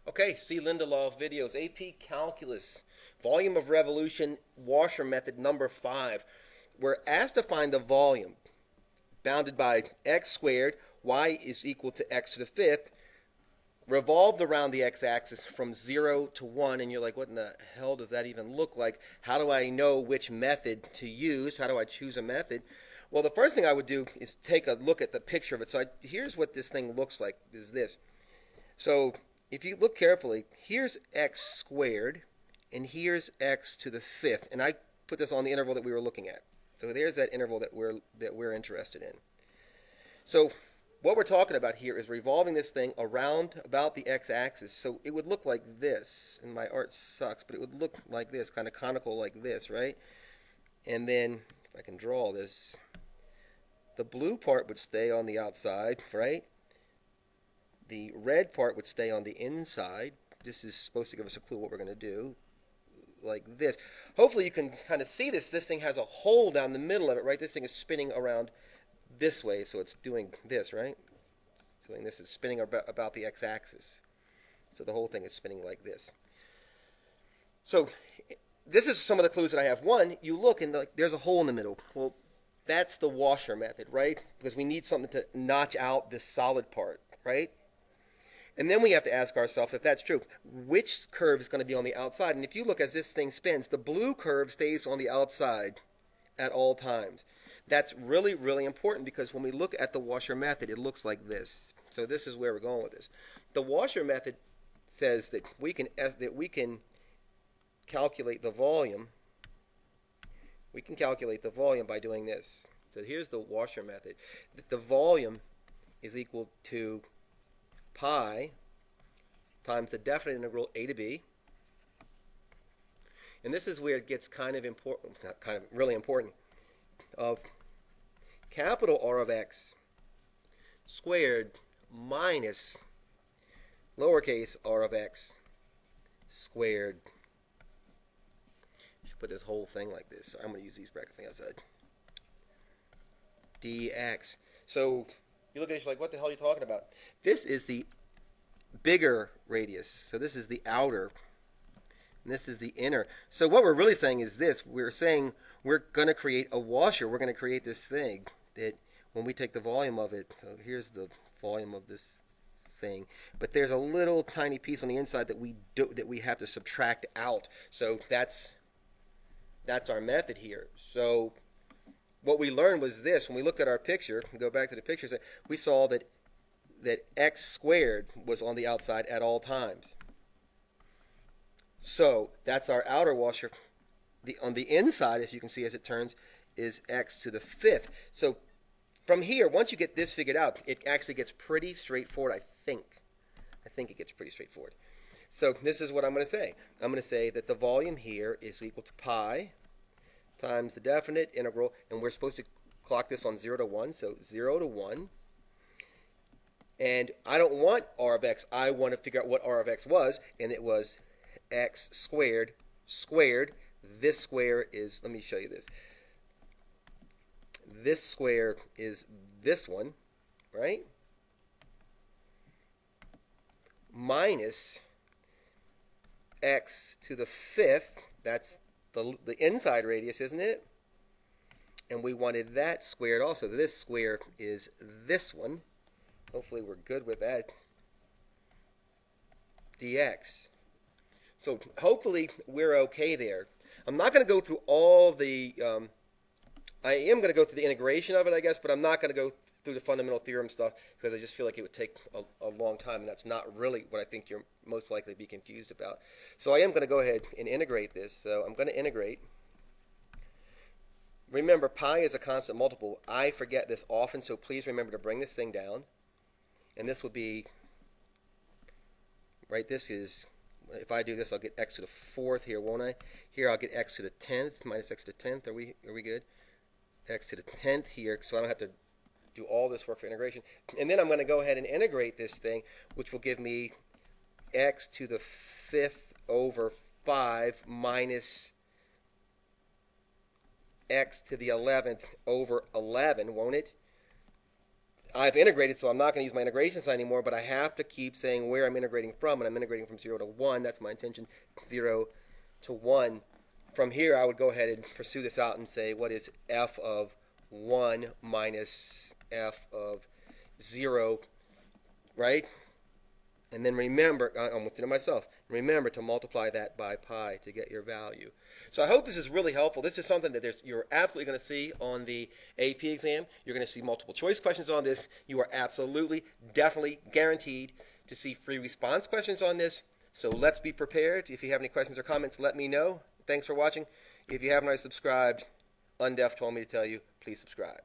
Okay, see Lindelof videos, AP Calculus, volume of revolution, washer method number 5. We're asked to find the volume bounded by x squared, y is equal to x to the fifth, revolved around the x-axis from 0 to 1, and you're like, what in the hell does that even look like? How do I know which method to use? How do I choose a method? Well, the first thing I would do is take a look at the picture of it. So here's what this thing looks like, is this. So if you look carefully, here's x squared, and here's x to the fifth, and I put this on the interval that we were looking at. So there's that interval that we're interested in. So what we're talking about here is revolving this thing around about the x-axis. So it would look like this, and my art sucks, but it would look like this, kind of conical like this, right? And then if I can draw this, the blue part would stay on the outside, right? The red part would stay on the inside. This is supposed to give us a clue what we're going to do, like this. Hopefully you can kind of see this. This thing has a hole down the middle of it, right? This thing is spinning around this way, so it's doing this, right? It's doing this. It's spinning about the x-axis. So the whole thing is spinning like this. So this is some of the clues that I have. One, you look and there's a hole in the middle. Well, that's the washer method, right? Because we need something to notch out this solid part, right? And then we have to ask ourselves, if that's true, which curve is going to be on the outside? And if you look as this thing spins, the blue curve stays on the outside at all times. That's really, really important because when we look at the washer method, it looks like this. So this is where we're going with this. The washer method says that we can calculate the volume. We can calculate the volume by doing this. So here's the washer method. The volume is equal to pi times the definite integral a to b. And this is where it gets kind of important, not kind of, really important, of capital R of x squared minus lowercase r of x squared. I should put this whole thing like this. So I'm going to use these brackets outside. dx. So you look at it, you're like, what the hell are you talking about? This is the bigger radius. So this is the outer, and this is the inner. So what we're really saying is this. We're saying we're going to create a washer. We're going to create this thing that when we take the volume of it, so here's the volume of this thing, but there's a little tiny piece on the inside that we have to subtract out. So that's our method here. So what we learned was this. When we looked at our picture, we go back to the pictures, we saw that x squared was on the outside at all times. So that's our outer washer. On the inside, as you can see as it turns, is x to the fifth. So from here, once you get this figured out, it actually gets pretty straightforward, I think. I think it gets pretty straightforward. So this is what I'm going to say. I'm going to say that the volume here is equal to pi times the definite integral, and we're supposed to clock this on 0 to 1, so 0 to 1. And I don't want r of x. I want to figure out what r of x was, and it was x squared squared. This square is, let me show you this. This square is this one, right? Minus x to the fifth. That's the inside radius, isn't it? And we wanted that squared also. This square is this one. Hopefully we're good with that. dx. So hopefully we're okay there. I'm not going to go through all the, I am going to go through the integration of it, I guess, but I'm not going to go through the fundamental theorem stuff because I just feel like it would take a long time, and that's not really what I think you're most likely to be confused about. So I am going to go ahead and integrate this. So I'm going to integrate. Remember, pi is a constant multiple. I forget this often, so please remember to bring this thing down. And this will be, right, this is, if I do this, I'll get x to the fourth here, won't I? Here I'll get x to the 10th, minus x to the 10th. Are we good? X to the 10th here, so I don't have to do all this work for integration. And then I'm going to go ahead and integrate this thing, which will give me x to the 5th over 5 minus x to the 11th over 11, won't it? I've integrated, so I'm not going to use my integration sign anymore, but I have to keep saying where I'm integrating from, and I'm integrating from 0 to 1. That's my intention, 0 to 1. From here, I would go ahead and pursue this out and say, what is f of 1 minus f of 0, right? And then remember, I almost did it myself, remember to multiply that by pi to get your value. So I hope this is really helpful. This is something that you're absolutely going to see on the AP exam. You're going to see multiple choice questions on this. You are absolutely, definitely guaranteed to see free response questions on this. So let's be prepared. If you have any questions or comments, let me know. Thanks for watching. If you haven't already subscribed, Undef told me to tell you, please subscribe.